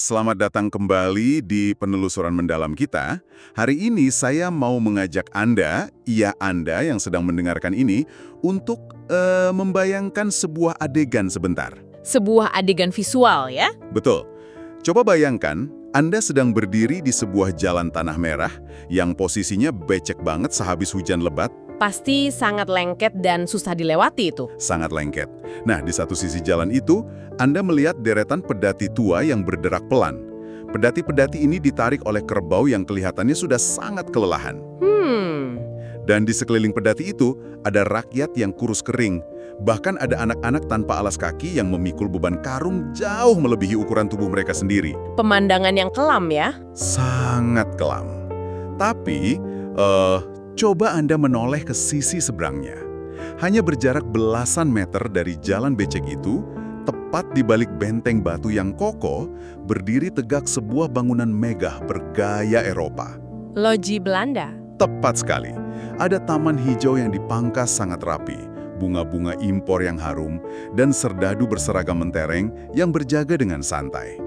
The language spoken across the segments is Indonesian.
Selamat datang kembali di penelusuran mendalam kita. Hari ini saya mau mengajak Anda, iya Anda yang sedang mendengarkan ini, untuk membayangkan sebuah adegan sebentar. Sebuah adegan visual ya? Betul. Coba bayangkan, Anda sedang berdiri di sebuah jalan tanah merah yang posisinya becek banget sehabis hujan lebat, Pasti sangat lengket dan susah dilewati itu. sangat lengket. Nah, di satu sisi jalan itu, Anda melihat deretan pedati tua yang berderak pelan. Pedati-pedati ini ditarik oleh kerbau yang kelihatannya sudah sangat kelelahan. Dan di sekeliling pedati itu, ada rakyat yang kurus kering. Bahkan ada anak-anak tanpa alas kaki yang memikul beban karung jauh melebihi ukuran tubuh mereka sendiri. Pemandangan yang kelam ya? Sangat kelam. Tapi, coba Anda menoleh ke sisi seberangnya. Hanya berjarak belasan meter dari jalan becek itu, tepat di balik benteng batu yang kokoh, berdiri tegak sebuah bangunan megah bergaya Eropa. Loji Belanda. Tepat sekali. Ada taman hijau yang dipangkas sangat rapi, bunga-bunga impor yang harum, dan serdadu berseragam mentereng yang berjaga dengan santai.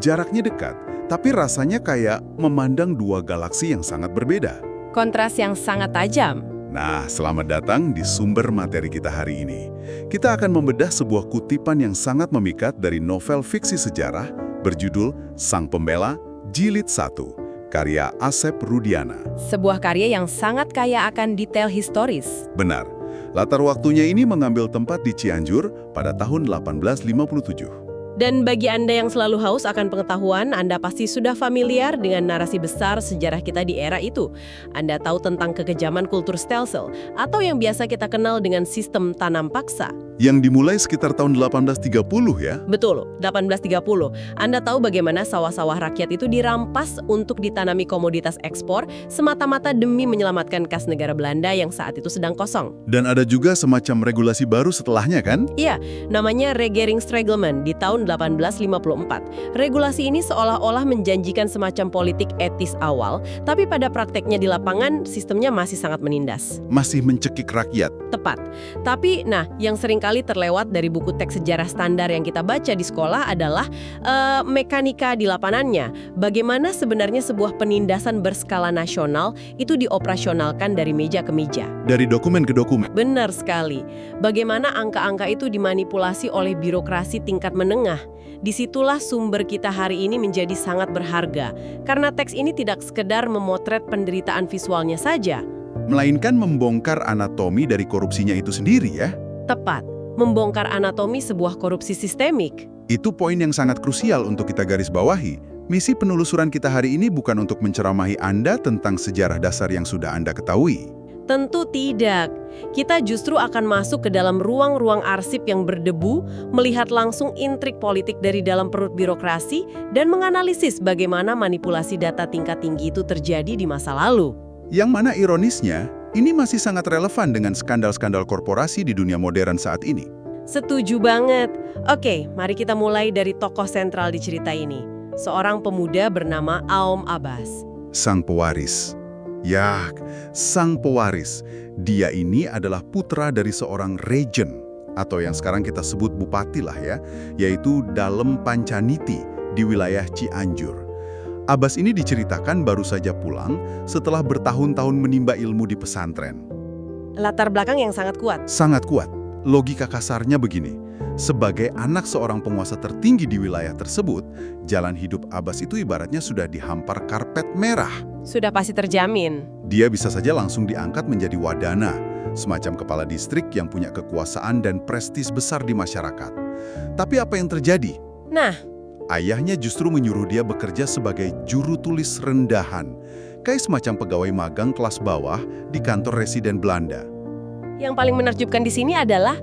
Jaraknya dekat, tapi rasanya kayak memandang dua galaksi yang sangat berbeda. Kontras yang sangat tajam. Nah, selamat datang di sumber materi kita hari ini. Kita akan membedah sebuah kutipan yang sangat memikat dari novel fiksi sejarah berjudul Sang Pembela, Jilid 1, karya Asep Rudiana. Sebuah karya yang sangat kaya akan detail historis. Benar, latar waktunya ini mengambil tempat di Cianjur pada tahun 1857. Dan bagi Anda yang selalu haus akan pengetahuan, Anda pasti sudah familiar dengan narasi besar sejarah kita di era itu. Anda tahu tentang kekejaman kultur stelsel, atau yang biasa kita kenal dengan sistem tanam paksa. Yang dimulai sekitar tahun 1830 ya? Betul, 1830. Anda tahu bagaimana sawah-sawah rakyat itu dirampas untuk ditanami komoditas ekspor semata-mata demi menyelamatkan kas negara Belanda yang saat itu sedang kosong. Dan ada juga semacam regulasi baru setelahnya kan? Iya, namanya Regeringsreglement di tahun 1854. Regulasi ini seolah-olah menjanjikan semacam politik etis awal, tapi pada prakteknya di lapangan sistemnya masih sangat menindas. Masih mencekik rakyat. Tepat. Tapi, yang seringkali terlewat dari buku teks sejarah standar yang kita baca di sekolah adalah mekanika di lapangannya. Bagaimana sebenarnya sebuah penindasan berskala nasional itu dioperasionalkan dari meja ke meja. Dari dokumen ke dokumen. Benar sekali. Bagaimana angka-angka itu dimanipulasi oleh birokrasi tingkat menengah. Disitulah sumber kita hari ini menjadi sangat berharga. Karena teks ini tidak sekedar memotret penderitaan visualnya saja. Melainkan membongkar anatomi dari korupsinya itu sendiri ya. Tepat, membongkar anatomi sebuah korupsi sistemik. Itu poin yang sangat krusial untuk kita garis bawahi. Misi penelusuran kita hari ini bukan untuk menceramahi Anda tentang sejarah dasar yang sudah Anda ketahui. Tentu tidak. Kita justru akan masuk ke dalam ruang-ruang arsip yang berdebu, melihat langsung intrik politik dari dalam perut birokrasi, dan menganalisis bagaimana manipulasi data tingkat tinggi itu terjadi di masa lalu. Yang mana ironisnya, ini masih sangat relevan dengan skandal-skandal korporasi di dunia modern saat ini. Setuju banget. Oke, mari kita mulai dari tokoh sentral di cerita ini. Seorang pemuda bernama Aom Abbas. Sang pewaris. Ya, sang pewaris. Dia ini adalah putra dari seorang regent, atau yang sekarang kita sebut bupati lah ya, yaitu Dalem Pancaniti di wilayah Cianjur. Abbas ini diceritakan baru saja pulang setelah bertahun-tahun menimba ilmu di pesantren. Latar belakang yang sangat kuat. Sangat kuat. Logika kasarnya begini, sebagai anak seorang penguasa tertinggi di wilayah tersebut, jalan hidup Abbas itu ibaratnya sudah dihampar karpet merah. Sudah pasti terjamin. Dia bisa saja langsung diangkat menjadi wadana, semacam kepala distrik yang punya kekuasaan dan prestis besar di masyarakat. Tapi apa yang terjadi? Ayahnya justru menyuruh dia bekerja sebagai juru tulis rendahan, kayak semacam pegawai magang kelas bawah di kantor residen Belanda. Yang paling menakjubkan di sini adalah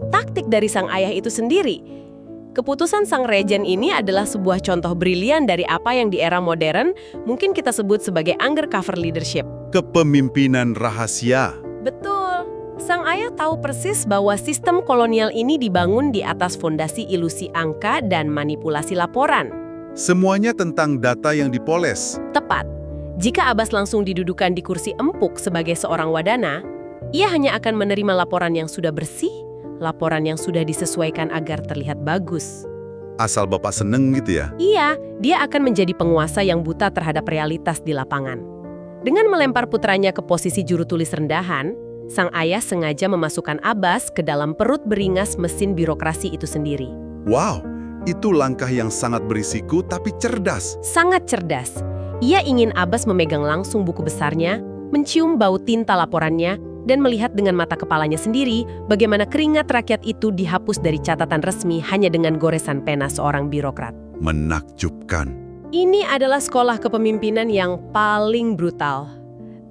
taktik dari sang ayah itu sendiri. Keputusan sang regen ini adalah sebuah contoh brilian dari apa yang di era modern mungkin kita sebut sebagai undercover leadership. Kepemimpinan rahasia. Betul. Sang ayah tahu persis bahwa sistem kolonial ini dibangun di atas fondasi ilusi angka dan manipulasi laporan. Semuanya tentang data yang dipoles. Tepat. Jika Abbas langsung didudukan di kursi empuk sebagai seorang wadana, ia hanya akan menerima laporan yang sudah bersih, laporan yang sudah disesuaikan agar terlihat bagus. Asal Bapak seneng gitu ya? Iya, dia akan menjadi penguasa yang buta terhadap realitas di lapangan. Dengan melempar putranya ke posisi juru tulis rendahan, sang ayah sengaja memasukkan Abbas ke dalam perut beringas mesin birokrasi itu sendiri. Wow, itu langkah yang sangat berisiko tapi cerdas. Sangat cerdas. Ia ingin Abbas memegang langsung buku besarnya, mencium bau tinta laporannya, dan melihat dengan mata kepalanya sendiri bagaimana keringat rakyat itu dihapus dari catatan resmi hanya dengan goresan pena seorang birokrat. Menakjubkan. Ini adalah sekolah kepemimpinan yang paling brutal.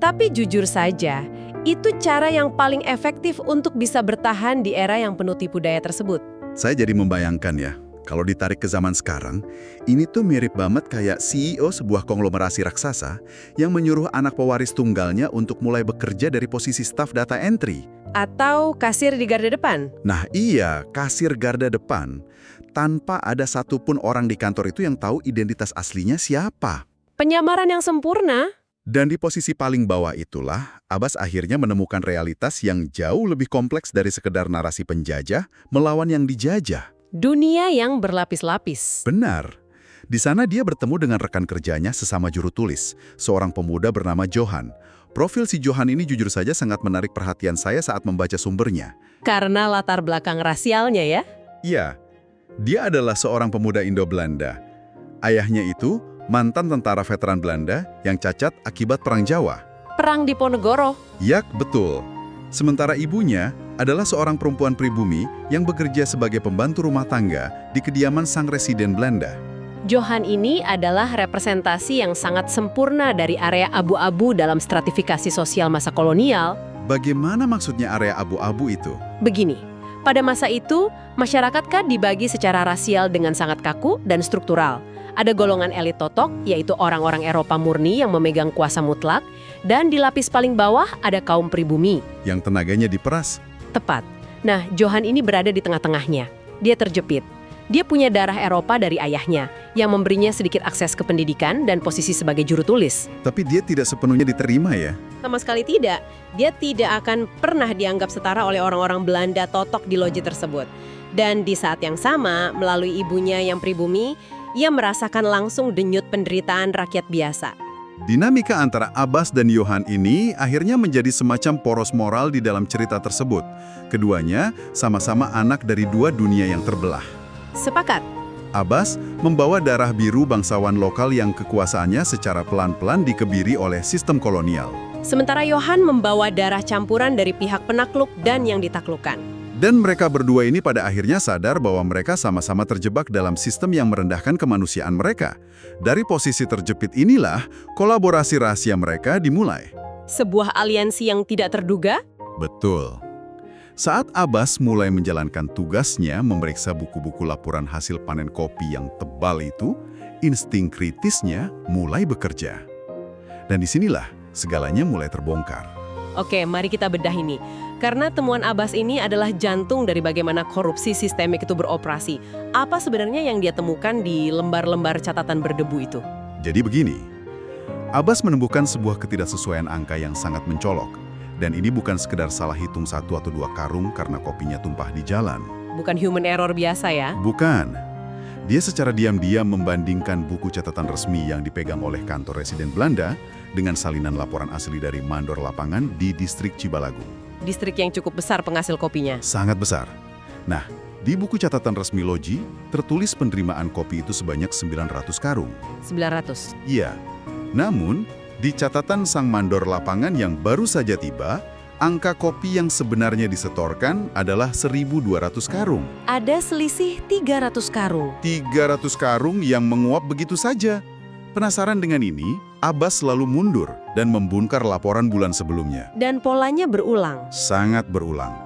Tapi jujur saja, itu cara yang paling efektif untuk bisa bertahan di era yang penuh tipu daya tersebut. Saya jadi membayangkan ya, kalau ditarik ke zaman sekarang, ini tuh mirip banget kayak CEO sebuah konglomerasi raksasa yang menyuruh anak pewaris tunggalnya untuk mulai bekerja dari posisi staf data entry. Atau kasir di garda depan. Nah iya, kasir garda depan, tanpa ada satupun orang di kantor itu yang tahu identitas aslinya siapa. Penyamaran yang sempurna. Dan di posisi paling bawah itulah, Abbas akhirnya menemukan realitas yang jauh lebih kompleks dari sekedar narasi penjajah melawan yang dijajah. Dunia yang berlapis-lapis. Benar. Di sana dia bertemu dengan rekan kerjanya sesama juru tulis, seorang pemuda bernama Johan. Profil si Johan ini jujur saja sangat menarik perhatian saya saat membaca sumbernya. Karena latar belakang rasialnya ya. Iya, dia adalah seorang pemuda Indo-Belanda. Ayahnya itu mantan tentara veteran Belanda yang cacat akibat Perang Jawa. Perang di Ponegoro. Yak, betul. Sementara ibunya adalah seorang perempuan pribumi yang bekerja sebagai pembantu rumah tangga di kediaman sang residen Belanda. Johan ini adalah representasi yang sangat sempurna dari area abu-abu dalam stratifikasi sosial masa kolonial. Bagaimana maksudnya area abu-abu itu? Begini, pada masa itu, masyarakat kan dibagi secara rasial dengan sangat kaku dan struktural. Ada golongan elit totok, yaitu orang-orang Eropa murni yang memegang kuasa mutlak, dan di lapis paling bawah ada kaum pribumi. Yang tenaganya diperas. Tepat. Nah, Johan ini berada di tengah-tengahnya. Dia terjepit. Dia punya darah Eropa dari ayahnya, yang memberinya sedikit akses ke pendidikan dan posisi sebagai juru tulis. Tapi dia tidak sepenuhnya diterima ya? Sama sekali tidak. Dia tidak akan pernah dianggap setara oleh orang-orang Belanda totok di loji tersebut. Dan di saat yang sama, melalui ibunya yang pribumi, ia merasakan langsung denyut penderitaan rakyat biasa. Dinamika antara Abbas dan Johan ini akhirnya menjadi semacam poros moral di dalam cerita tersebut. Keduanya sama-sama anak dari dua dunia yang terbelah. Sepakat. Abbas membawa darah biru bangsawan lokal yang kekuasaannya secara pelan-pelan dikebiri oleh sistem kolonial. Sementara Johan membawa darah campuran dari pihak penakluk dan yang ditaklukkan. Dan mereka berdua ini pada akhirnya sadar bahwa mereka sama-sama terjebak dalam sistem yang merendahkan kemanusiaan mereka. Dari posisi terjepit inilah, kolaborasi rahasia mereka dimulai. Sebuah aliansi yang tidak terduga? Betul. Saat Abbas mulai menjalankan tugasnya memeriksa buku-buku laporan hasil panen kopi yang tebal itu, insting kritisnya mulai bekerja. Dan disinilah segalanya mulai terbongkar. Oke, mari kita bedah ini. Karena temuan Abbas ini adalah jantung dari bagaimana korupsi sistemik itu beroperasi. Apa sebenarnya yang dia temukan di lembar-lembar catatan berdebu itu? Jadi begini, Abbas menemukan sebuah ketidaksesuaian angka yang sangat mencolok. Dan ini bukan sekedar salah hitung 1 atau 2 karung karena kopinya tumpah di jalan. Bukan human error biasa ya? Bukan. Dia secara diam-diam membandingkan buku catatan resmi yang dipegang oleh kantor residen Belanda dengan salinan laporan asli dari mandor lapangan di distrik Cibalagung. Distrik yang cukup besar penghasil kopinya. Sangat besar. Nah, di buku catatan resmi Loji, tertulis penerimaan kopi itu sebanyak 900 karung. 900? Iya. Namun, di catatan sang mandor lapangan yang baru saja tiba, angka kopi yang sebenarnya disetorkan adalah 1.200 karung. Ada selisih 300 karung. 300 karung yang menguap begitu saja. Penasaran dengan ini, Abbas selalu mundur dan membongkar laporan bulan sebelumnya. Dan polanya berulang. Sangat berulang.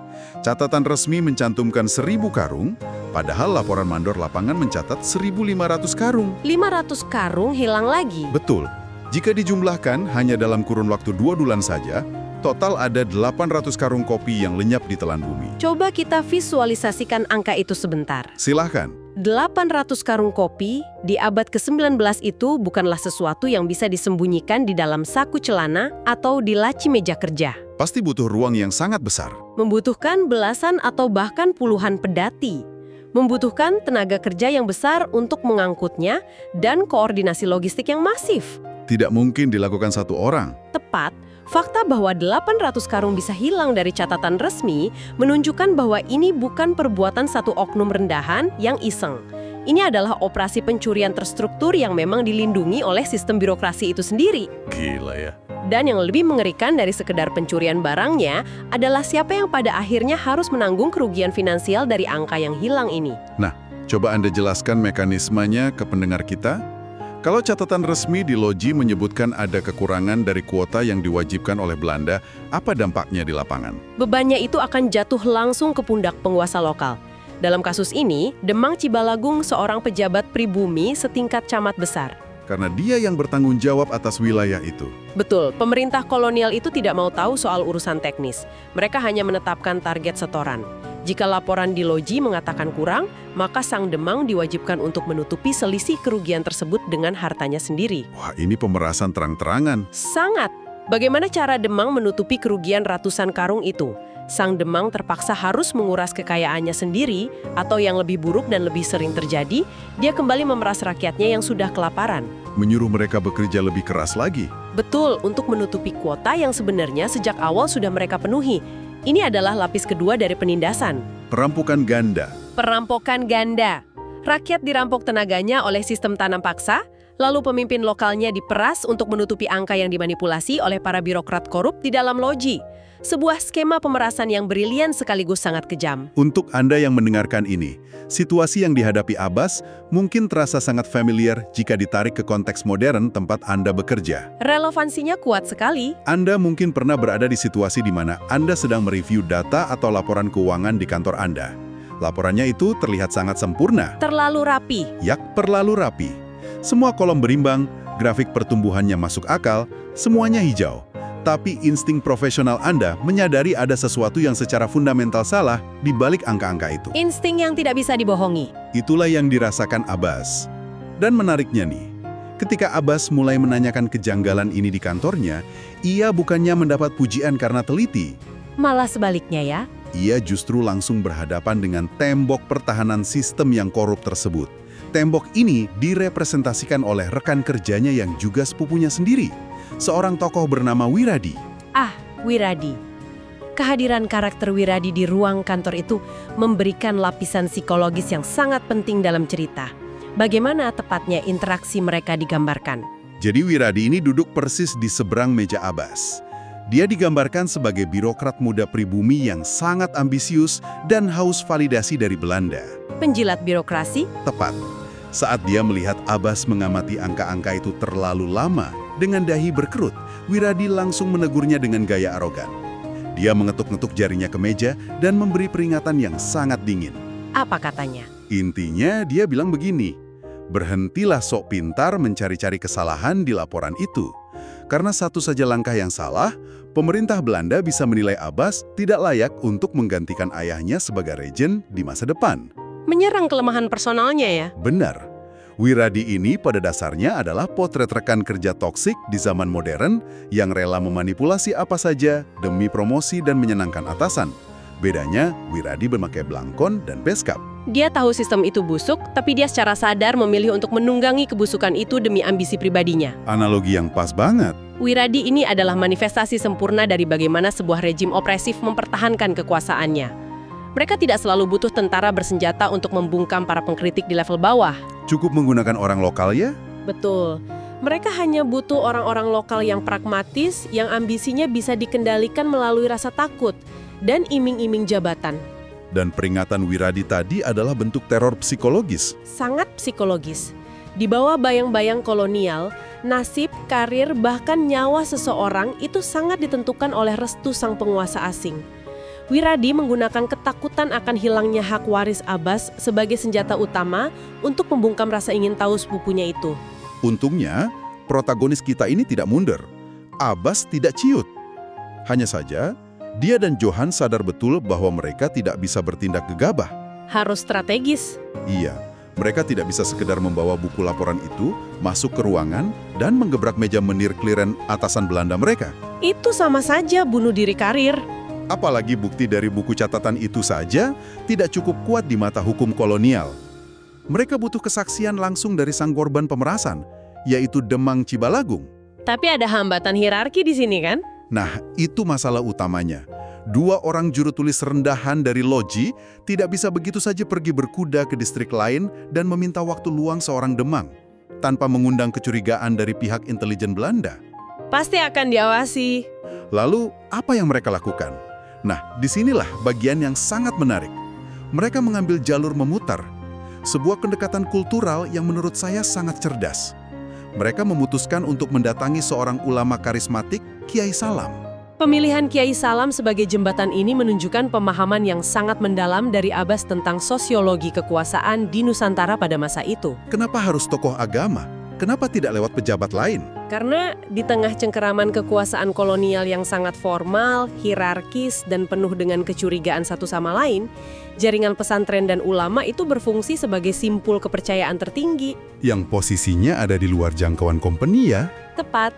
Catatan resmi mencantumkan 1.000 karung, padahal laporan mandor lapangan mencatat 1.500 karung. 500 karung hilang lagi. Betul. Jika dijumlahkan hanya dalam kurun waktu 2 bulan saja, total ada 800 karung kopi yang lenyap di telan bumi. Coba kita visualisasikan angka itu sebentar. Silahkan. 800 karung kopi di abad ke-19 itu bukanlah sesuatu yang bisa disembunyikan di dalam saku celana atau di laci meja kerja. Pasti butuh ruang yang sangat besar. Membutuhkan belasan atau bahkan puluhan pedati. Membutuhkan tenaga kerja yang besar untuk mengangkutnya dan koordinasi logistik yang masif. Tidak mungkin dilakukan satu orang. Tepat, fakta bahwa 800 karung bisa hilang dari catatan resmi menunjukkan bahwa ini bukan perbuatan satu oknum rendahan yang iseng. Ini adalah operasi pencurian terstruktur yang memang dilindungi oleh sistem birokrasi itu sendiri. Gila ya. Dan yang lebih mengerikan dari sekedar pencurian barangnya adalah siapa yang pada akhirnya harus menanggung kerugian finansial dari angka yang hilang ini. Nah, coba Anda jelaskan mekanismenya ke pendengar kita. Kalau catatan resmi di Loji menyebutkan ada kekurangan dari kuota yang diwajibkan oleh Belanda, apa dampaknya di lapangan? Bebannya itu akan jatuh langsung ke pundak penguasa lokal. Dalam kasus ini, Demang Cibalagung seorang pejabat pribumi setingkat camat besar. Karena dia yang bertanggung jawab atas wilayah itu. Betul, pemerintah kolonial itu tidak mau tahu soal urusan teknis. Mereka hanya menetapkan target setoran. Jika laporan di Loji mengatakan kurang, maka Sang Demang diwajibkan untuk menutupi selisih kerugian tersebut dengan hartanya sendiri. Wah, ini pemerasan terang-terangan. Sangat. Bagaimana cara Demang menutupi kerugian ratusan karung itu? Sang Demang terpaksa harus menguras kekayaannya sendiri, atau yang lebih buruk dan lebih sering terjadi, dia kembali memeras rakyatnya yang sudah kelaparan. Menyuruh mereka bekerja lebih keras lagi. Betul, untuk menutupi kuota yang sebenarnya sejak awal sudah mereka penuhi. Ini adalah lapis kedua dari penindasan. Perampokan ganda. Perampokan ganda. Rakyat dirampok tenaganya oleh sistem tanam paksa, lalu pemimpin lokalnya diperas untuk menutupi angka yang dimanipulasi oleh para birokrat korup di dalam Loji. Sebuah skema pemerasan yang brilian sekaligus sangat kejam. Untuk Anda yang mendengarkan ini, situasi yang dihadapi Abbas mungkin terasa sangat familiar jika ditarik ke konteks modern tempat Anda bekerja. Relevansinya kuat sekali. Anda mungkin pernah berada di situasi di mana Anda sedang mereview data atau laporan keuangan di kantor Anda. Laporannya itu terlihat sangat sempurna. Terlalu rapi. Terlalu rapi. Semua kolom berimbang, grafik pertumbuhannya masuk akal, semuanya hijau. Tapi insting profesional Anda menyadari ada sesuatu yang secara fundamental salah di balik angka-angka itu. Insting yang tidak bisa dibohongi. Itulah yang dirasakan Abbas. Dan menariknya nih, ketika Abbas mulai menanyakan kejanggalan ini di kantornya, ia bukannya mendapat pujian karena teliti. Malah sebaliknya ya. Ia justru langsung berhadapan dengan tembok pertahanan sistem yang korup tersebut. Tembok ini direpresentasikan oleh rekan kerjanya yang juga sepupunya sendiri. Seorang tokoh bernama Wiradi. Wiradi. Kehadiran karakter Wiradi di ruang kantor itu memberikan lapisan psikologis yang sangat penting dalam cerita. Bagaimana tepatnya interaksi mereka digambarkan? Jadi Wiradi ini duduk persis di seberang meja Abbas. Dia digambarkan sebagai birokrat muda pribumi yang sangat ambisius dan haus validasi dari Belanda. Penjilat birokrasi? Tepat. Saat dia melihat Abbas mengamati angka-angka itu terlalu lama, dengan dahi berkerut, Wiradi langsung menegurnya dengan gaya arogan. Dia mengetuk-ngetuk jarinya ke meja dan memberi peringatan yang sangat dingin. Apa katanya? Intinya dia bilang begini, berhentilah sok pintar mencari-cari kesalahan di laporan itu. Karena satu saja langkah yang salah, pemerintah Belanda bisa menilai Abbas tidak layak untuk menggantikan ayahnya sebagai regen di masa depan. Menyerang kelemahan personalnya ya? Benar. Wiradi ini pada dasarnya adalah potret rekan kerja toksik di zaman modern yang rela memanipulasi apa saja demi promosi dan menyenangkan atasan. Bedanya, Wiradi memakai belangkon dan beskap. Dia tahu sistem itu busuk, tapi dia secara sadar memilih untuk menunggangi kebusukan itu demi ambisi pribadinya. Analogi yang pas banget. Wiradi ini adalah manifestasi sempurna dari bagaimana sebuah rejim opresif mempertahankan kekuasaannya. Mereka tidak selalu butuh tentara bersenjata untuk membungkam para pengkritik di level bawah. Cukup menggunakan orang lokal ya? Betul. Mereka hanya butuh orang-orang lokal yang pragmatis, yang ambisinya bisa dikendalikan melalui rasa takut dan iming-iming jabatan. Dan peringatan Wiradi tadi adalah bentuk teror psikologis. Sangat psikologis. Di bawah bayang-bayang kolonial, nasib, karir, bahkan nyawa seseorang itu sangat ditentukan oleh restu sang penguasa asing. Wiradi menggunakan ketakutan akan hilangnya hak waris Abbas sebagai senjata utama untuk membungkam rasa ingin tahu sepupunya itu. Untungnya, protagonis kita ini tidak mundur. Abbas tidak ciut. Hanya saja, dia dan Johan sadar betul bahwa mereka tidak bisa bertindak gegabah. Harus strategis. Iya, mereka tidak bisa sekedar membawa buku laporan itu, masuk ke ruangan, dan menggebrak meja menir kliren atasan Belanda mereka. Itu sama saja bunuh diri karir. Apalagi bukti dari buku catatan itu saja tidak cukup kuat di mata hukum kolonial. Mereka butuh kesaksian langsung dari sang korban pemerasan, yaitu Demang Cibalagung. Tapi ada hambatan hierarki di sini kan? Nah, itu masalah utamanya. 2 orang juru tulis rendahan dari Loji tidak bisa begitu saja pergi berkuda ke distrik lain dan meminta waktu luang seorang Demang, tanpa mengundang kecurigaan dari pihak intelijen Belanda. Pasti akan diawasi. Lalu, apa yang mereka lakukan? Nah, disinilah bagian yang sangat menarik. Mereka mengambil jalur memutar, sebuah pendekatan kultural yang menurut saya sangat cerdas. Mereka memutuskan untuk mendatangi seorang ulama karismatik, Kiai Salam. Pemilihan Kiai Salam sebagai jembatan ini menunjukkan pemahaman yang sangat mendalam dari Abbas tentang sosiologi kekuasaan di Nusantara pada masa itu. Kenapa harus tokoh agama? Kenapa tidak lewat pejabat lain? Karena di tengah cengkeraman kekuasaan kolonial yang sangat formal, hierarkis, dan penuh dengan kecurigaan satu sama lain, jaringan pesantren dan ulama itu berfungsi sebagai simpul kepercayaan tertinggi. Yang posisinya ada di luar jangkauan kompeni ya? Tepat,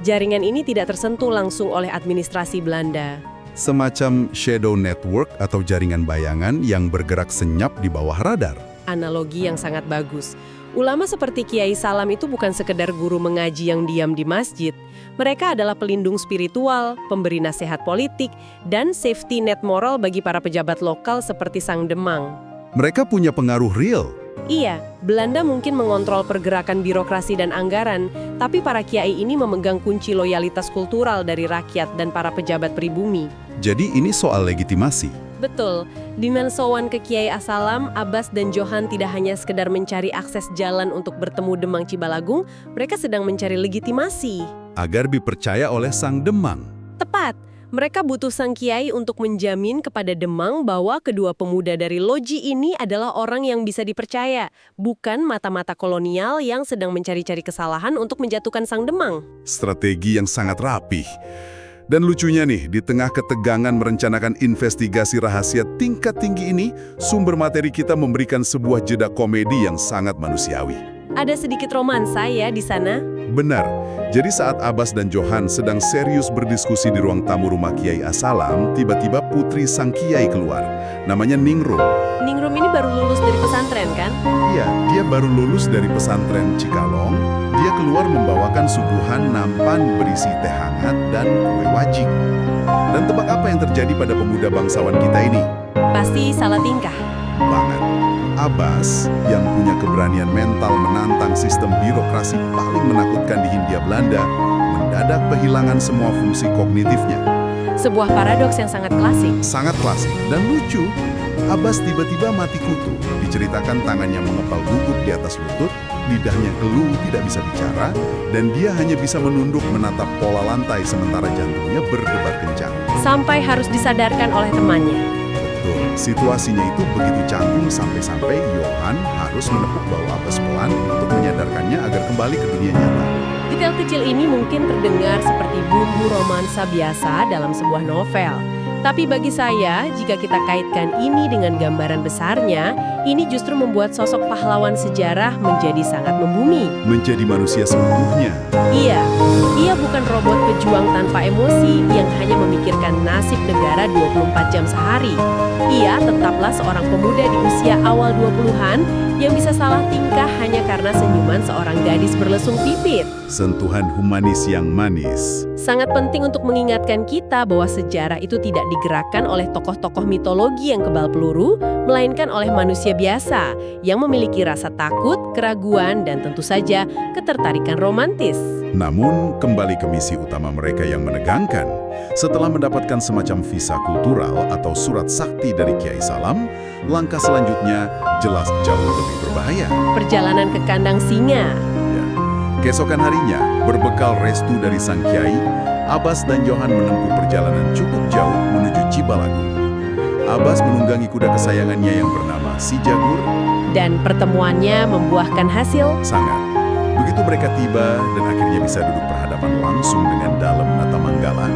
jaringan ini tidak tersentuh langsung oleh administrasi Belanda. Semacam shadow network atau jaringan bayangan yang bergerak senyap di bawah radar. Analogi yang sangat bagus. Ulama seperti Kiai Salam itu bukan sekedar guru mengaji yang diam di masjid. Mereka adalah pelindung spiritual, pemberi nasihat politik, dan safety net moral bagi para pejabat lokal seperti Sang Demang. Mereka punya pengaruh real. Iya, Belanda mungkin mengontrol pergerakan birokrasi dan anggaran, tapi para kiai ini memegang kunci loyalitas kultural dari rakyat dan para pejabat pribumi. Jadi ini soal legitimasi. Betul, di Mensowan ke Kiai Asalam, Abbas dan Johan tidak hanya sekedar mencari akses jalan untuk bertemu Demang Cibalagung, mereka sedang mencari legitimasi. Agar dipercaya oleh Sang Demang. Tepat, mereka butuh sang kiai untuk menjamin kepada Demang bahwa kedua pemuda dari Loji ini adalah orang yang bisa dipercaya, bukan mata-mata kolonial yang sedang mencari-cari kesalahan untuk menjatuhkan Sang Demang. Strategi yang sangat rapih. Dan lucunya nih, di tengah ketegangan merencanakan investigasi rahasia tingkat tinggi ini, sumber materi kita memberikan sebuah jeda komedi yang sangat manusiawi. Ada sedikit romansa ya di sana? Benar. Jadi saat Abbas dan Johan sedang serius berdiskusi di ruang tamu rumah Kiai Asalam, tiba-tiba putri sang Kiai keluar. Namanya Ningrum. Ningrum ini baru lulus dari pesantren kan? Iya, dia baru lulus dari pesantren Cikalong. Dia keluar membawakan suguhan nampan berisi teh hangat dan kue wajik. Dan tebak apa yang terjadi pada pemuda bangsawan kita ini? Pasti salah tingkah. Banget. Abbas, yang punya keberanian mental menantang sistem birokrasi paling menakutkan di Hindia Belanda, mendadak kehilangan semua fungsi kognitifnya. Sebuah paradoks yang sangat klasik. Sangat klasik dan lucu. Abbas tiba-tiba mati kutu. Diceritakan tangannya mengepal gugup di atas lutut, lidahnya keluh tidak bisa bicara, dan dia hanya bisa menunduk menatap pola lantai sementara jantungnya berdebar kencang. Sampai harus disadarkan oleh temannya. Betul, situasinya itu begitu canggung sampai-sampai Johan harus menepuk bawah Abbas pelan untuk menyadarkannya agar kembali ke dunia nyata. Detail kecil ini mungkin terdengar seperti bumbu romansa biasa dalam sebuah novel. Tapi bagi saya, jika kita kaitkan ini dengan gambaran besarnya, ini justru membuat sosok pahlawan sejarah menjadi sangat membumi. Menjadi manusia seutuhnya. Iya, ia bukan robot pejuang tanpa emosi yang hanya memikirkan nasib negara 24 jam sehari. Ia tetaplah seorang pemuda di usia awal 20-an yang bisa salah tingkah hanya karena senyuman seorang gadis berlesung pipit. Sentuhan humanis yang manis. Sangat penting untuk mengingatkan kita bahwa sejarah itu tidak digerakkan oleh tokoh-tokoh mitologi yang kebal peluru, melainkan oleh manusia biasa yang memiliki rasa takut, keraguan, dan tentu saja ketertarikan romantis. Namun, kembali ke misi utama mereka yang menegangkan. Setelah mendapatkan semacam visa kultural atau surat sakti dari Kiai Salam, langkah selanjutnya jelas jauh lebih berbahaya. Perjalanan ke kandang singa. Keesokan harinya, berbekal restu dari sang Kiai, Abbas dan Johan menempuh perjalanan cukup jauh menuju Cibalagung. Abbas menunggangi kuda kesayangannya yang bernama Si Jagur. Dan pertemuannya membuahkan hasil. Sangat. Begitu mereka tiba dan akhirnya bisa duduk berhadapan langsung dengan Dalem Natamanggala,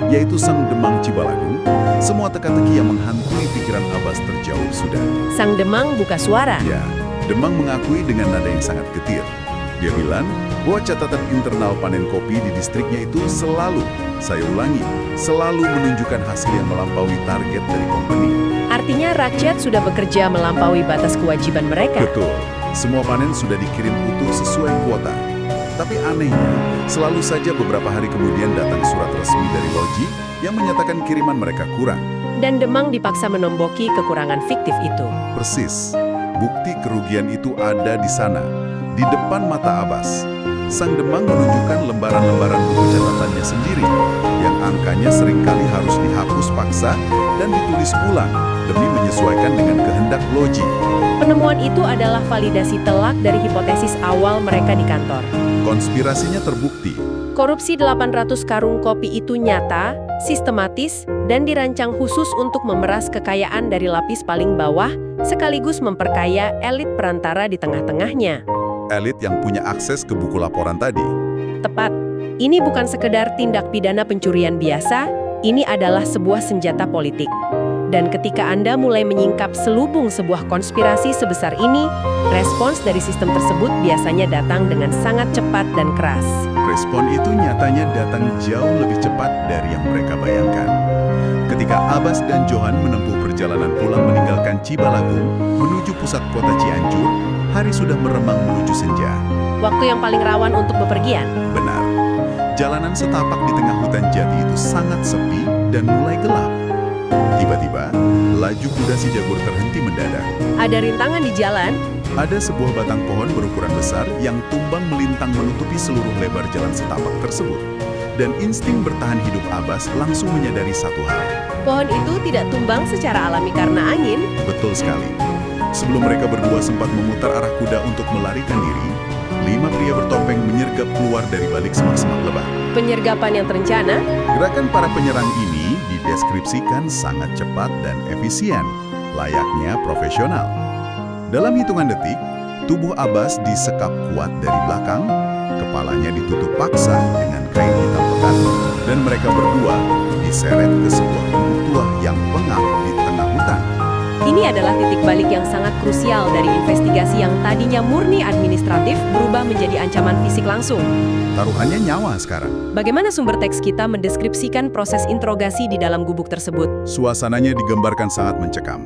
yaitu Sang Demang Cibalagung, semua teka-teki yang menghantui pikiran Abbas terjawab sudah. Sang Demang buka suara. Ya, Demang mengakui dengan nada yang sangat getir. Dia bilang bahwa catatan internal panen kopi di distriknya itu selalu, saya ulangi, selalu menunjukkan hasil yang melampaui target dari company. Artinya rakyat sudah bekerja melampaui batas kewajiban mereka. Betul, semua panen sudah dikirim utuh sesuai kuota. Tapi anehnya, selalu saja beberapa hari kemudian datang surat resmi dari Logi yang menyatakan kiriman mereka kurang. Dan Demang dipaksa menomboki kekurangan fiktif itu. Persis, bukti kerugian itu ada di sana, di depan mata Abbas. Sang Demang menunjukkan lembaran-lembaran buku catatannya sendiri, yang angkanya seringkali harus dihapus paksa dan ditulis ulang demi menyesuaikan dengan kehendak Logi. Penemuan itu adalah validasi telak dari hipotesis awal mereka di kantor. Konspirasinya terbukti. Korupsi 800 karung kopi itu nyata, sistematis, dan dirancang khusus untuk memeras kekayaan dari lapis paling bawah, sekaligus memperkaya elit perantara di tengah-tengahnya. Elit yang punya akses ke buku laporan tadi. Tepat, ini bukan sekedar tindak pidana pencurian biasa, ini adalah sebuah senjata politik. Dan ketika Anda mulai menyingkap selubung sebuah konspirasi sebesar ini, respons dari sistem tersebut biasanya datang dengan sangat cepat dan keras. Respon itu nyatanya datang jauh lebih cepat dari yang mereka bayangkan. Ketika Abbas dan Johan menempuh perjalanan pulang meninggalkan Cibalagung menuju pusat kota Cianjur, hari sudah meremang menuju senja. Waktu yang paling rawan untuk bepergian. Benar, jalanan setapak di tengah hutan jati itu sangat sepi dan mulai gelap. Tiba-tiba, laju kuda si Jagur terhenti mendadak. Ada rintangan di jalan. Ada sebuah batang pohon berukuran besar yang tumbang melintang menutupi seluruh lebar jalan setapak tersebut. Dan insting bertahan hidup Abbas langsung menyadari satu hal. Pohon itu tidak tumbang secara alami karena angin. Betul sekali. Sebelum mereka berdua sempat memutar arah kuda untuk melarikan diri, 5 pria bertopeng menyergap keluar dari balik semak-semak lebar. Penyergapan yang terencana. Gerakan para penyerang ini dideskripsikan sangat cepat dan efisien, layaknya profesional. Dalam hitungan detik, tubuh Abbas disekap kuat dari belakang, kepalanya ditutup paksa dengan kain hitam pekat, dan mereka berdua diseret ke sebuah gubuk tua yang pengap di tengah hutan. Ini adalah titik balik yang sangat krusial dari investigasi yang tadinya murni administratif berubah menjadi ancaman fisik langsung. Taruhannya nyawa sekarang. Bagaimana sumber teks kita mendeskripsikan proses interogasi di dalam gubuk tersebut? Suasananya digambarkan sangat mencekam.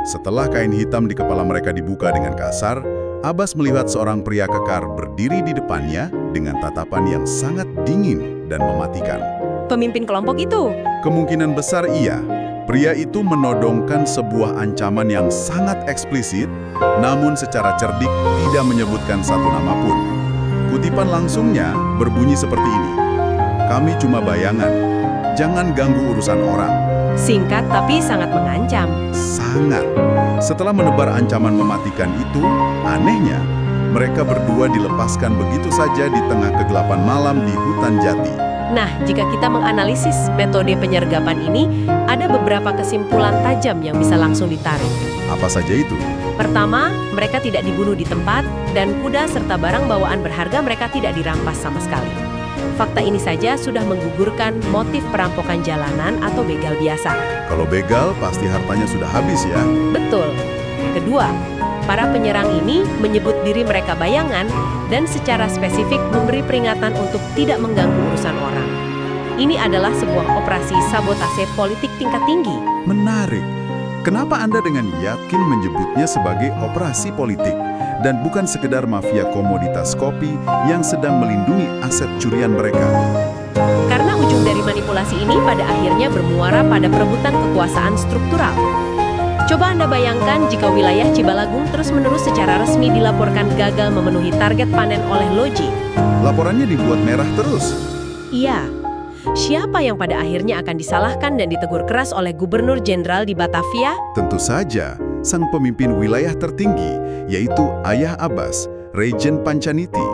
Setelah kain hitam di kepala mereka dibuka dengan kasar, Abbas melihat seorang pria kekar berdiri di depannya dengan tatapan yang sangat dingin dan mematikan. Pemimpin kelompok itu? Kemungkinan besar iya. Pria itu menodongkan sebuah ancaman yang sangat eksplisit, namun secara cerdik tidak menyebutkan satu nama pun. Kutipan langsungnya berbunyi seperti ini. Kami cuma bayangan, jangan ganggu urusan orang. Singkat tapi sangat mengancam. Sangat. Setelah menebar ancaman mematikan itu, anehnya, mereka berdua dilepaskan begitu saja di tengah kegelapan malam di hutan jati. Nah, jika kita menganalisis metode penyergapan ini, ada beberapa kesimpulan tajam yang bisa langsung ditarik. Apa saja itu? Pertama, mereka tidak dibunuh di tempat, dan kuda serta barang bawaan berharga mereka tidak dirampas sama sekali. Fakta ini saja sudah menggugurkan motif perampokan jalanan atau begal biasa. Kalau begal, pasti hartanya sudah habis ya. Betul. Kedua, para penyerang ini menyebut diri mereka bayangan dan secara spesifik memberi peringatan untuk tidak mengganggu urusan orang. Ini adalah sebuah operasi sabotase politik tingkat tinggi. Menarik. Kenapa Anda dengan yakin menyebutnya sebagai operasi politik dan bukan sekedar mafia komoditas kopi yang sedang melindungi aset curian mereka? Karena ujung dari manipulasi ini pada akhirnya bermuara pada perebutan kekuasaan struktural. Coba Anda bayangkan jika wilayah Cibalagung terus-menerus secara resmi dilaporkan gagal memenuhi target panen oleh Logi. Laporannya dibuat merah terus. Iya. Siapa yang pada akhirnya akan disalahkan dan ditegur keras oleh Gubernur Jenderal di Batavia? Tentu saja, sang pemimpin wilayah tertinggi, yaitu ayah Abbas, Regen Pancaniti.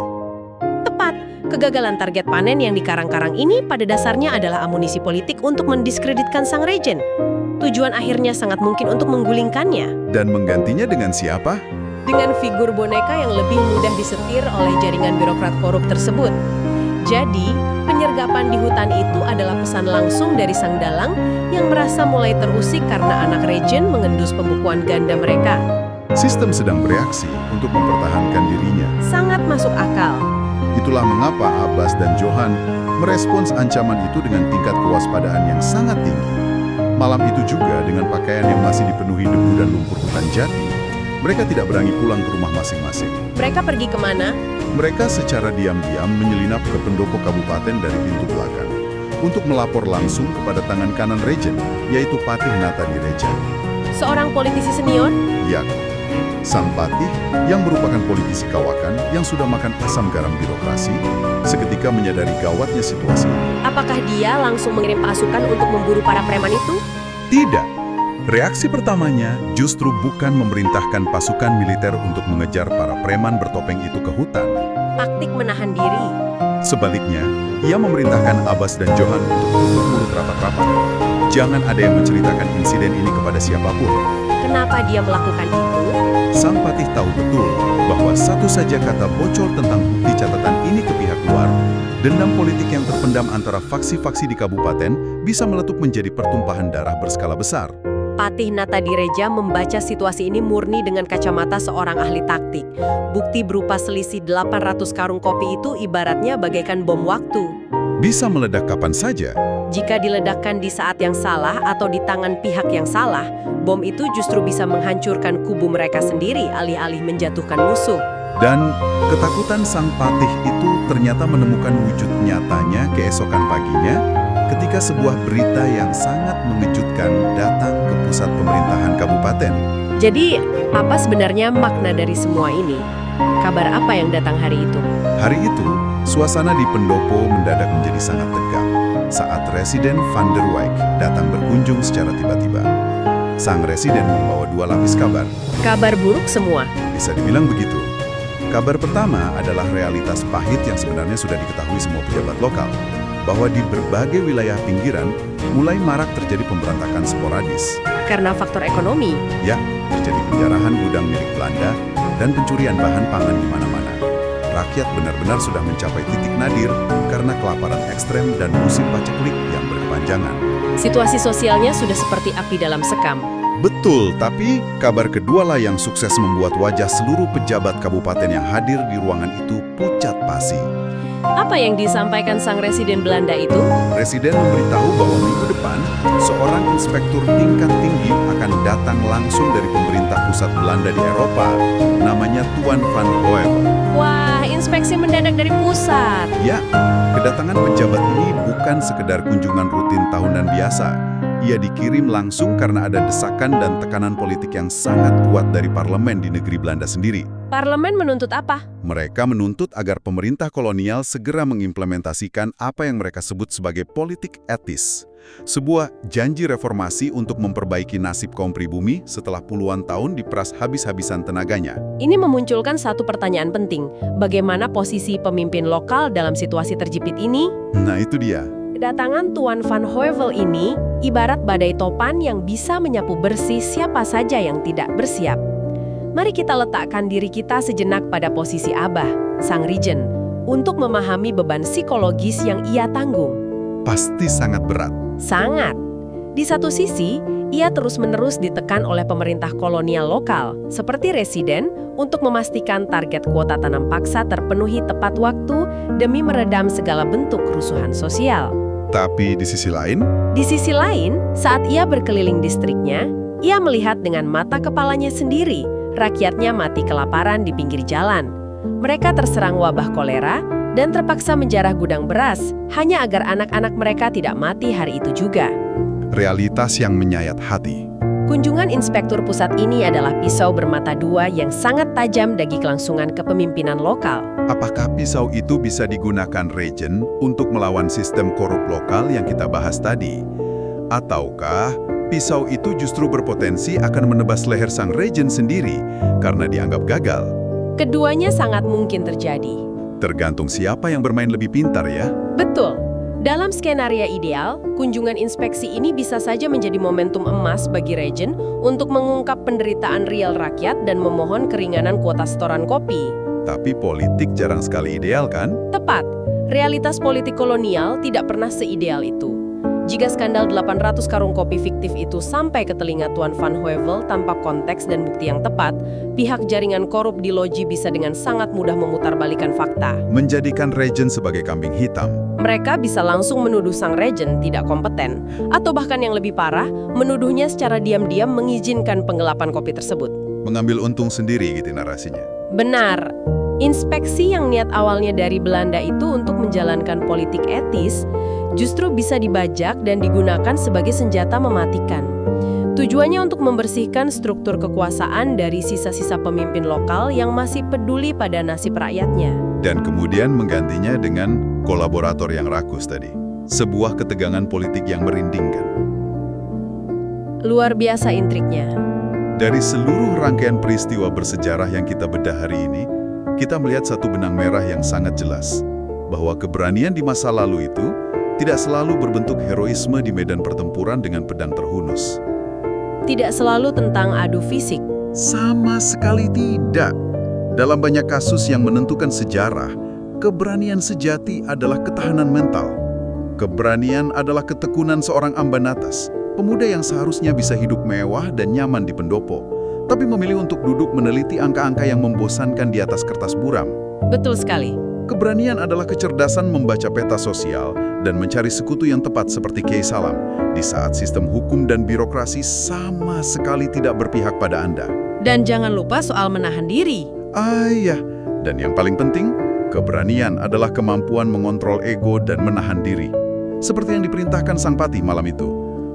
Tepat, kegagalan target panen yang dikarang-karang ini pada dasarnya adalah amunisi politik untuk mendiskreditkan sang Regen. Tujuan akhirnya sangat mungkin untuk menggulingkannya. Dan menggantinya dengan siapa? Dengan figur boneka yang lebih mudah disetir oleh jaringan birokrat korup tersebut. Jadi, penyergapan di hutan itu adalah pesan langsung dari sang dalang yang merasa mulai terusik karena anak Regen mengendus pembukuan ganda mereka. Sistem sedang bereaksi untuk mempertahankan dirinya. sangat masuk akal. Itulah mengapa Abbas dan Johan merespons ancaman itu dengan tingkat kewaspadaan yang sangat tinggi. Malam itu juga dengan pakaian yang masih dipenuhi debu dan lumpur hutan jati, mereka tidak berani pulang ke rumah masing-masing. Mereka pergi kemana? Mereka secara diam-diam menyelinap ke pendopo kabupaten dari pintu belakang untuk melapor langsung kepada tangan kanan Regen, yaitu Patih Natadireja. Seorang politisi senior? Ya, sang Patih yang merupakan politisi kawakan yang sudah makan asam garam birokrasi, seketika menyadari gawatnya situasi. Apakah dia langsung mengirim pasukan untuk memburu para preman itu? Tidak. Reaksi pertamanya justru bukan memerintahkan pasukan militer untuk mengejar para preman bertopeng itu ke hutan. Taktik menahan diri. Sebaliknya, ia memerintahkan Abbas dan Johan untuk tutup mulut rapat-rapat. Jangan ada yang menceritakan insiden ini kepada siapapun. Kenapa dia melakukan itu? Sang Patih tahu betul bahwa satu saja kata bocor tentang bukti catatan ini ke pihak luar, dendam politik yang terpendam antara faksi-faksi di kabupaten bisa meletup menjadi pertumpahan darah berskala besar. Patih Natadireja membaca situasi ini murni dengan kacamata seorang ahli taktik. Bukti berupa selisih 800 karung kopi itu ibaratnya bagaikan bom waktu. Bisa meledak kapan saja. Jika diledakkan di saat yang salah atau di tangan pihak yang salah, bom itu justru bisa menghancurkan kubu mereka sendiri alih-alih menjatuhkan musuh. Dan ketakutan sang Patih itu ternyata menemukan wujud nyatanya keesokan paginya ketika sebuah berita yang sangat mengejutkan datang ke pusat pemerintahan kabupaten. Jadi, apa sebenarnya makna dari semua ini? Kabar apa yang datang hari itu? Hari itu, suasana di pendopo mendadak menjadi sangat tegang saat Residen van der Wijk datang berkunjung secara tiba-tiba. Sang residen membawa 2 lapis kabar. Kabar buruk semua. Bisa dibilang begitu. Kabar pertama adalah realitas pahit yang sebenarnya sudah diketahui semua pejabat lokal, bahwa di berbagai wilayah pinggiran mulai marak terjadi pemberontakan sporadis. Karena faktor ekonomi. Ya, terjadi penjarahan gudang milik Belanda dan pencurian bahan pangan di mana-mana. Rakyat benar-benar sudah mencapai titik nadir karena kelaparan ekstrem dan musim paceklik yang berkepanjangan. Situasi sosialnya sudah seperti api dalam sekam. Betul, tapi kabar kedualah yang sukses membuat wajah seluruh pejabat kabupaten yang hadir di ruangan itu pucat pasi. Apa yang disampaikan sang residen Belanda itu? Residen memberitahu bahwa minggu depan, seorang inspektur tingkat tinggi akan datang langsung dari pemerintah pusat Belanda di Eropa, namanya Tuan van Hoevel. Wah, inspeksi mendadak dari pusat. Ya, kedatangan pejabat ini bukan sekedar kunjungan rutin tahunan biasa. Ia dikirim langsung karena ada desakan dan tekanan politik yang sangat kuat dari parlemen di negeri Belanda sendiri. Parlemen menuntut apa? Mereka menuntut agar pemerintah kolonial segera mengimplementasikan apa yang mereka sebut sebagai politik etis. Sebuah janji reformasi untuk memperbaiki nasib kaum pribumi setelah puluhan tahun diperas habis-habisan tenaganya. Ini memunculkan satu pertanyaan penting. Bagaimana posisi pemimpin lokal dalam situasi terjepit ini? Nah, itu dia. Kedatangan Tuan van Hoevel ini ibarat badai topan yang bisa menyapu bersih siapa saja yang tidak bersiap. Mari kita letakkan diri kita sejenak pada posisi Abah, sang Regen, untuk memahami beban psikologis yang ia tanggung. Pasti sangat berat. Sangat. Di satu sisi, ia terus-menerus ditekan oleh pemerintah kolonial lokal, seperti residen, untuk memastikan target kuota tanam paksa terpenuhi tepat waktu demi meredam segala bentuk kerusuhan sosial. Tapi di sisi lain, saat ia berkeliling distriknya, ia melihat dengan mata kepalanya sendiri, rakyatnya mati kelaparan di pinggir jalan. Mereka terserang wabah kolera dan terpaksa menjarah gudang beras hanya agar anak-anak mereka tidak mati hari itu juga. realitas yang menyayat hati. Kunjungan inspektur pusat ini adalah pisau bermata dua yang sangat tajam bagi kelangsungan kepemimpinan lokal. Apakah pisau itu bisa digunakan Regen untuk melawan sistem korup lokal yang kita bahas tadi? Ataukah pisau itu justru berpotensi akan menebas leher sang Regen sendiri karena dianggap gagal? Keduanya sangat mungkin terjadi. Tergantung siapa yang bermain lebih pintar ya. Betul. Dalam skenario ideal, kunjungan inspeksi ini bisa saja menjadi momentum emas bagi Regen untuk mengungkap penderitaan real rakyat dan memohon keringanan kuota setoran kopi. Tapi politik jarang sekali ideal kan? Tepat, realitas politik kolonial tidak pernah seideal itu. Jika skandal 800 karung kopi fiktif itu sampai ke telinga Tuan Van Heuvel tanpa konteks dan bukti yang tepat, pihak jaringan korup di loji bisa dengan sangat mudah memutarbalikkan fakta. Menjadikan Regen sebagai kambing hitam. Mereka bisa langsung menuduh sang Regen tidak kompeten, atau bahkan yang lebih parah, menuduhnya secara diam-diam mengizinkan penggelapan kopi tersebut. Mengambil untung sendiri gitu narasinya. Benar. Inspeksi yang niat awalnya dari Belanda itu untuk menjalankan politik etis, justru bisa dibajak dan digunakan sebagai senjata mematikan. Tujuannya untuk membersihkan struktur kekuasaan dari sisa-sisa pemimpin lokal yang masih peduli pada nasib rakyatnya. Dan kemudian menggantinya dengan kolaborator yang rakus tadi. Sebuah ketegangan politik yang merindingkan. Luar biasa intriknya. Dari seluruh rangkaian peristiwa bersejarah yang kita bedah hari ini, kita melihat satu benang merah yang sangat jelas. Bahwa keberanian di masa lalu itu tidak selalu berbentuk heroisme di medan pertempuran dengan pedang terhunus. Tidak selalu tentang adu fisik. Sama sekali tidak. Dalam banyak kasus yang menentukan sejarah, keberanian sejati adalah ketahanan mental. Keberanian adalah ketekunan seorang Ambanatas, pemuda yang seharusnya bisa hidup mewah dan nyaman di pendopo, tapi memilih untuk duduk meneliti angka-angka yang membosankan di atas kertas buram. Betul sekali. Keberanian adalah kecerdasan membaca peta sosial dan mencari sekutu yang tepat seperti Kiai Salam di saat sistem hukum dan birokrasi sama sekali tidak berpihak pada Anda. Dan jangan lupa soal menahan diri. Iya, dan yang paling penting, keberanian adalah kemampuan mengontrol ego dan menahan diri. Seperti yang diperintahkan Sang Pati malam itu,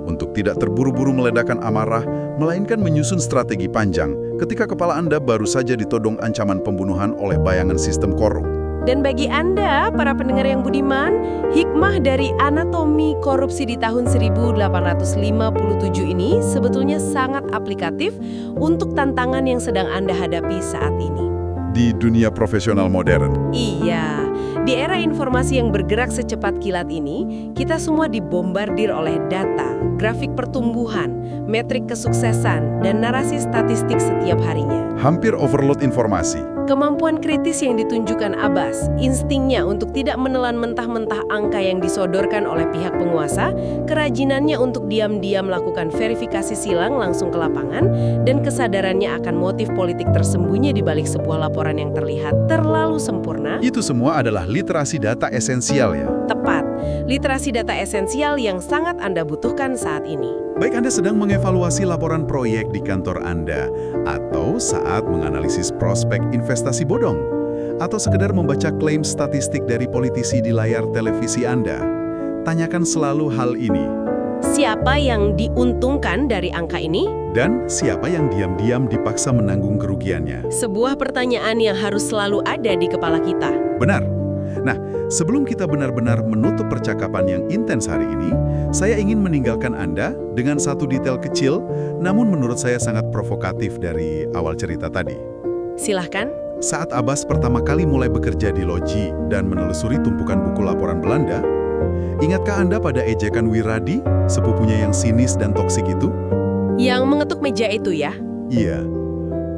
untuk tidak terburu-buru meledakkan amarah, melainkan menyusun strategi panjang ketika kepala Anda baru saja ditodong ancaman pembunuhan oleh bayangan sistem korup. Dan bagi Anda, para pendengar yang budiman, hikmah dari anatomi korupsi di tahun 1857 ini sebetulnya sangat aplikatif untuk tantangan yang sedang Anda hadapi saat ini. Di dunia profesional modern. Iya, di era informasi yang bergerak secepat kilat ini, kita semua dibombardir oleh data, grafik pertumbuhan, metrik kesuksesan, dan narasi statistik setiap harinya. Hampir overload informasi. Kemampuan kritis yang ditunjukkan Abbas, instingnya untuk tidak menelan mentah-mentah angka yang disodorkan oleh pihak penguasa, kerajinannya untuk diam-diam melakukan verifikasi silang langsung ke lapangan, dan kesadarannya akan motif politik tersembunyi di balik sebuah laporan yang terlihat terlalu sempurna. Itu semua adalah literasi data esensial ya. Tepat, literasi data esensial yang sangat Anda butuhkan saat ini. Baik Anda sedang mengevaluasi laporan proyek di kantor Anda, atau saat menganalisis prospek investasi bodong, atau sekedar membaca klaim statistik dari politisi di layar televisi Anda. Tanyakan selalu hal ini. Siapa yang diuntungkan dari angka ini? Dan siapa yang diam-diam dipaksa menanggung kerugiannya? Sebuah pertanyaan yang harus selalu ada di kepala kita. Benar. Nah, sebelum kita benar-benar menutup percakapan yang intens hari ini, saya ingin meninggalkan Anda dengan satu detail kecil, namun menurut saya sangat provokatif dari awal cerita tadi. Silahkan. Saat Abbas pertama kali mulai bekerja di loji dan menelusuri tumpukan buku laporan Belanda, ingatkah Anda pada ejekan Wiradi, sepupunya yang sinis dan toksik itu? Yang mengetuk meja itu ya? Iya.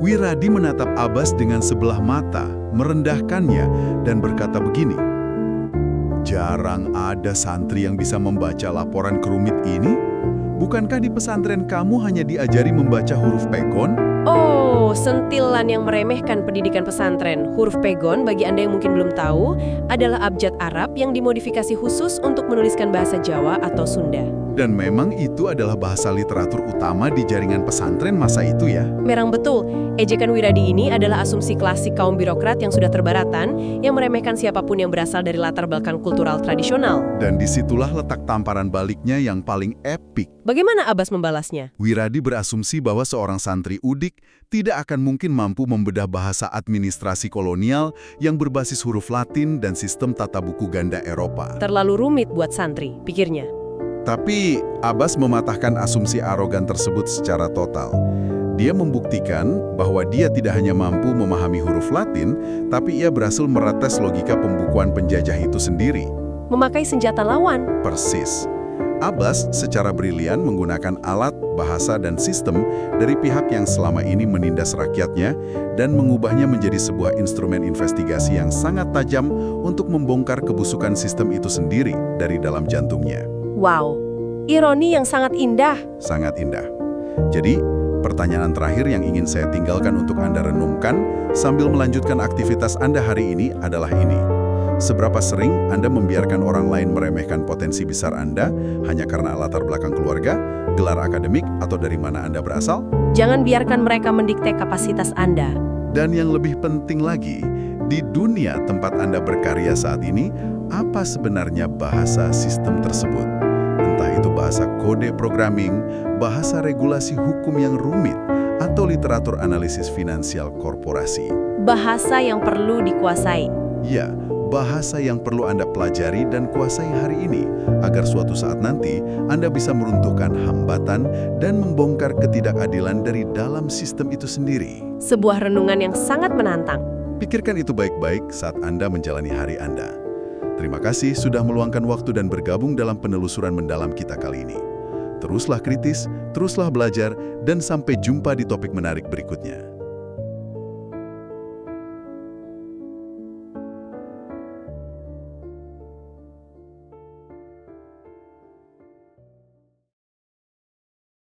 Wiradi menatap Abbas dengan sebelah mata, merendahkannya, dan berkata begini, "Jarang ada santri yang bisa membaca laporan kerumit ini. Bukankah di pesantren kamu hanya diajari membaca huruf pegon?" Oh, sentilan yang meremehkan pendidikan pesantren. Huruf pegon, bagi Anda yang mungkin belum tahu, adalah abjad Arab yang dimodifikasi khusus untuk menuliskan bahasa Jawa atau Sunda. Dan memang itu adalah bahasa literatur utama di jaringan pesantren masa itu ya. Merang betul, ejekan Wiradi ini adalah asumsi klasik kaum birokrat yang sudah terbaratan, yang meremehkan siapapun yang berasal dari latar belakang kultural tradisional. Dan disitulah letak tamparan baliknya yang paling epik. Bagaimana Abbas membalasnya? Wiradi berasumsi bahwa seorang santri udik tidak akan mungkin mampu membedah bahasa administrasi kolonial yang berbasis huruf Latin dan sistem tata buku ganda Eropa. Terlalu rumit buat santri, pikirnya. Tapi Abbas mematahkan asumsi arogan tersebut secara total. Dia membuktikan bahwa dia tidak hanya mampu memahami huruf Latin, tapi ia berhasil merates logika pembukuan penjajah itu sendiri. Memakai senjata lawan. Persis. Abbas secara brilian menggunakan alat, bahasa, dan sistem dari pihak yang selama ini menindas rakyatnya dan mengubahnya menjadi sebuah instrumen investigasi yang sangat tajam untuk membongkar kebusukan sistem itu sendiri dari dalam jantungnya. Wow, Ironi yang sangat indah. Sangat indah. Jadi, pertanyaan terakhir yang ingin saya tinggalkan untuk Anda renungkan sambil melanjutkan aktivitas Anda hari ini adalah ini. Seberapa sering Anda membiarkan orang lain meremehkan potensi besar Anda hanya karena latar belakang keluarga, gelar akademik, atau dari mana Anda berasal? Jangan biarkan mereka mendikte kapasitas Anda. Dan yang lebih penting lagi, di dunia tempat Anda berkarya saat ini, apa sebenarnya bahasa sistem tersebut? Entah itu bahasa kode programming, bahasa regulasi hukum yang rumit, atau literatur analisis finansial korporasi. Bahasa yang perlu dikuasai. Ya, bahasa yang perlu Anda pelajari dan kuasai hari ini, agar suatu saat nanti Anda bisa meruntuhkan hambatan dan membongkar ketidakadilan dari dalam sistem itu sendiri. Sebuah renungan yang sangat menantang. Pikirkan itu baik-baik saat Anda menjalani hari Anda. Terima kasih sudah meluangkan waktu dan bergabung dalam penelusuran mendalam kita kali ini. Teruslah kritis, teruslah belajar, dan sampai jumpa di topik menarik berikutnya.